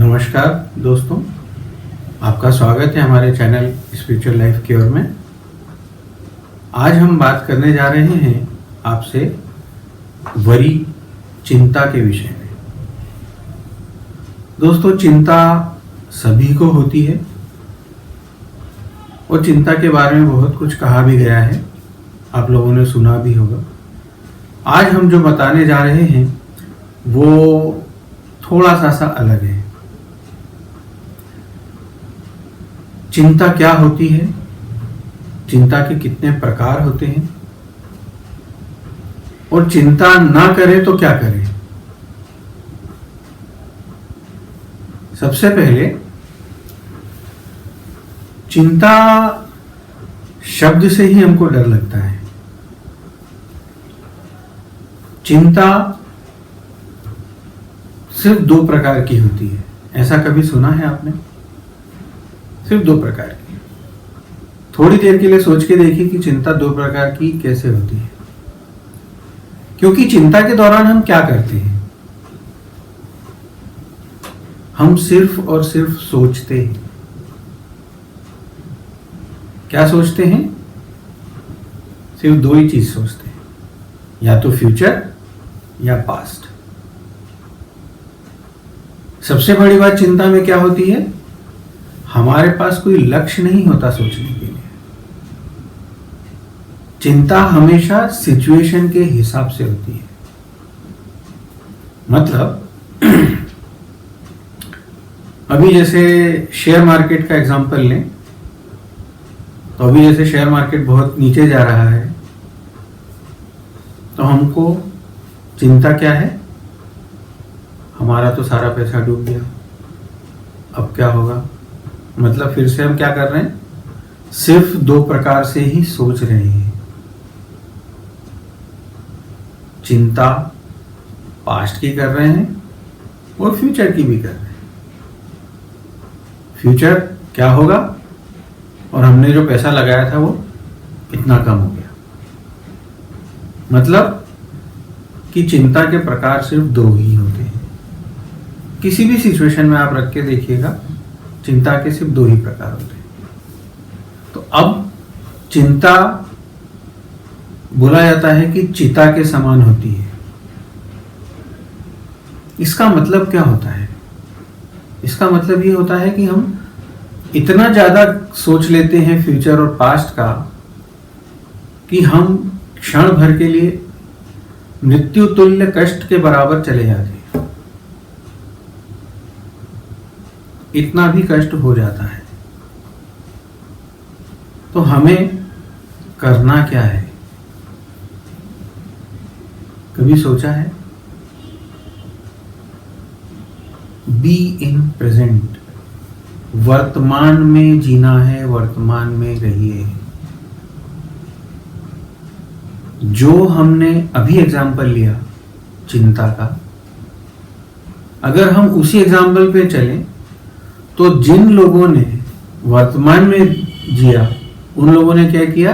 नमस्कार दोस्तों, आपका स्वागत है हमारे चैनल स्पिरिचुअल लाइफ क्योर में। आज हम बात करने जा रहे हैं आपसे वरी, चिंता के विषय में। दोस्तों, चिंता सभी को होती है और चिंता के बारे में बहुत कुछ कहा भी गया है, आप लोगों ने सुना भी होगा। आज हम जो बताने जा रहे हैं वो थोड़ा सा अलग है। चिंता क्या होती है, चिंता के कितने प्रकार होते हैं और चिंता ना करें तो क्या करें। सबसे पहले, चिंता शब्द से ही हमको डर लगता है। चिंता सिर्फ दो प्रकार की होती है। ऐसा कभी सुना है आपने? सिर्फ दो प्रकार की। थोड़ी देर के लिए सोच के देखिए कि चिंता दो प्रकार की कैसे होती है। क्योंकि चिंता के दौरान हम क्या करते हैं? हम सिर्फ और सिर्फ सोचते हैं। क्या सोचते हैं? सिर्फ दो ही चीज सोचते हैं, या तो फ्यूचर या पास्ट। सबसे बड़ी बात चिंता में क्या होती है? हमारे पास कोई लक्ष्य नहीं होता सोचने के लिए। चिंता हमेशा सिचुएशन के हिसाब से होती है। मतलब अभी जैसे शेयर मार्केट का एग्जांपल लें, तो अभी जैसे शेयर मार्केट बहुत नीचे जा रहा है, तो हमको चिंता क्या है? हमारा तो सारा पैसा डूब गया, अब क्या होगा। मतलब फिर से हम क्या कर रहे हैं? सिर्फ दो प्रकार से ही सोच रहे हैं। चिंता पास्ट की कर रहे हैं और फ्यूचर की भी कर रहे हैं। फ्यूचर क्या होगा और हमने जो पैसा लगाया था वो कितना कम हो गया। मतलब कि चिंता के प्रकार सिर्फ दो ही होते हैं। किसी भी सिचुएशन में आप रख के देखिएगा, चिंता के सिर्फ दो ही प्रकार होते हैं। तो अब चिंता बोला जाता है कि चिता के समान होती है। इसका मतलब क्या होता है? इसका मतलब ये होता है कि हम इतना ज्यादा सोच लेते हैं फ्यूचर और पास्ट का कि हम क्षण भर के लिए मृत्यु तुल्य कष्ट के बराबर चले जाते हैं। इतना भी कष्ट हो जाता है। तो हमें करना क्या है? कभी सोचा है? Be in present. वर्तमान में जीना है, वर्तमान में रहिए। जो हमने अभी एग्जाम्पल लिया चिंता का, अगर हम उसी एग्जाम्पल पे चलें तो जिन लोगों ने वर्तमान में जिया, उन लोगों ने क्या किया?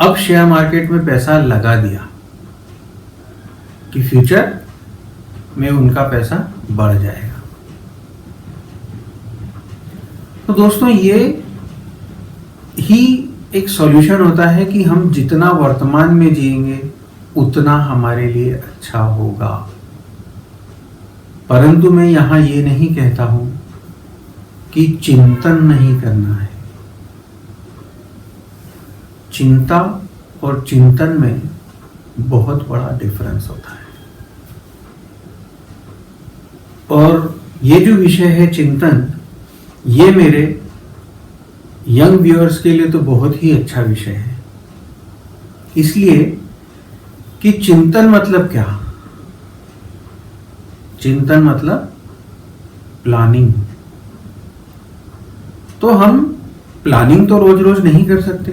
अब शेयर मार्केट में पैसा लगा दिया कि फ्यूचर में उनका पैसा बढ़ जाएगा। तो दोस्तों, ये ही एक सॉल्यूशन होता है कि हम जितना वर्तमान में जिएंगे उतना हमारे लिए अच्छा होगा। परंतु मैं यहां ये नहीं कहता हूं कि चिंतन नहीं करना है। चिंता और चिंतन में बहुत बड़ा डिफरेंस होता है। और ये जो विषय है चिंतन, ये मेरे यंग व्यूअर्स के लिए तो बहुत ही अच्छा विषय है। इसलिए कि चिंतन मतलब क्या? चिंतन मतलब प्लानिंग। तो हम प्लानिंग तो रोज रोज नहीं कर सकते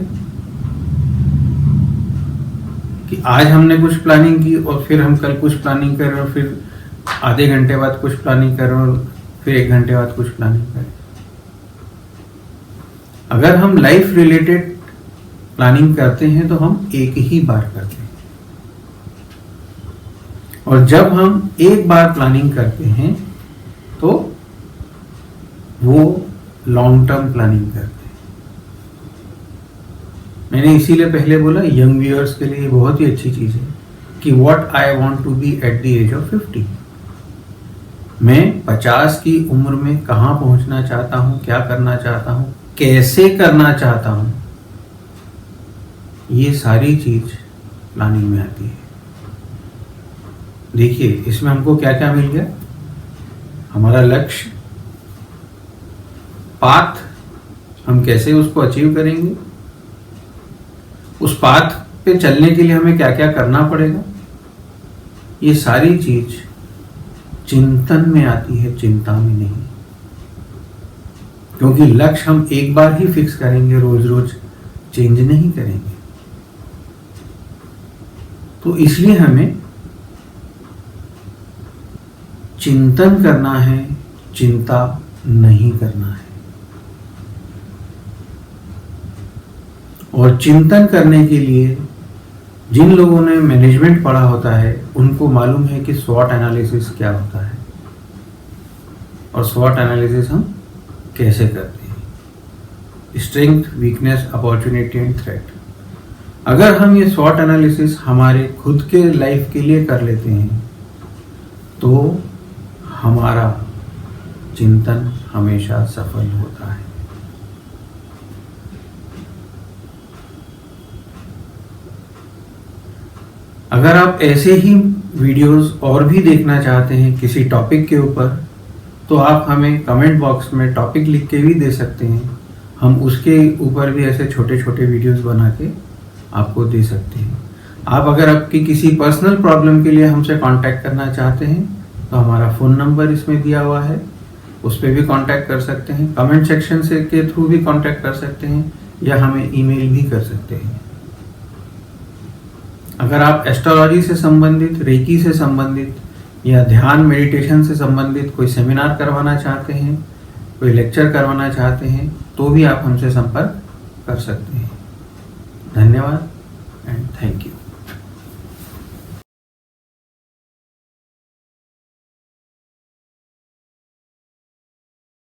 कि आज हमने कुछ प्लानिंग की और फिर हम कल कुछ प्लानिंग कर रहे और फिर आधे घंटे बाद कुछ प्लानिंग कर रहे और फिर 1 घंटे बाद कुछ प्लानिंग करें। अगर हम लाइफ रिलेटेड प्लानिंग करते हैं तो हम एक ही बार करते हैं। और जब हम एक बार प्लानिंग करते हैं तो वो लॉन्ग टर्म प्लानिंग करते हैं। मैंने इसीलिए पहले बोला यंग व्यूअर्स के लिए बहुत ही अच्छी चीज़ है कि what I want to be at the age of 50। मैं 50 की उम्र में कहाँ पहुँचना चाहता हूँ, क्या करना चाहता हूँ, कैसे करना चाहता हूँ, ये सारी चीज़ प्लानिंग में आती है। देखिए इसमें हमको क्या क्या मिल गया, हमारा लक्ष्य, पाथ, हम कैसे उसको अचीव करेंगे, उस पाथ पे चलने के लिए हमें क्या क्या करना पड़ेगा, ये सारी चीज चिंतन में आती है, चिंता में नहीं। क्योंकि लक्ष्य हम एक बार ही फिक्स करेंगे, रोज रोज चेंज नहीं करेंगे। तो इसलिए हमें चिंतन करना है, चिंता नहीं करना है। और चिंतन करने के लिए जिन लोगों ने मैनेजमेंट पढ़ा होता है उनको मालूम है कि स्वॉट एनालिसिस क्या होता है और स्वॉट एनालिसिस हम कैसे करते हैं, strength, weakness, opportunity and threat. अगर हम ये स्वॉट एनालिसिस हमारे खुद के लाइफ के लिए कर लेते हैं तो हमारा चिंतन हमेशा सफल होता है। अगर आप ऐसे ही वीडियोस और भी देखना चाहते हैं किसी टॉपिक के ऊपर, तो आप हमें कमेंट बॉक्स में टॉपिक लिख के भी दे सकते हैं। हम उसके ऊपर भी ऐसे छोटे छोटे वीडियोस बना के आपको दे सकते हैं। आप अगर आपकी किसी पर्सनल प्रॉब्लम के लिए हमसे कांटेक्ट करना चाहते हैं तो हमारा फ़ोन नंबर इसमें दिया हुआ है, उस पर भी कांटेक्ट कर सकते हैं। कमेंट सेक्शन से के थ्रू भी कांटेक्ट कर सकते हैं या हमें ईमेल भी कर सकते हैं। अगर आप एस्ट्रोलॉजी से संबंधित, रेकी से संबंधित या ध्यान मेडिटेशन से संबंधित कोई सेमिनार करवाना चाहते हैं, कोई लेक्चर करवाना चाहते हैं, तो भी आप हमसे संपर्क कर सकते हैं। धन्यवाद।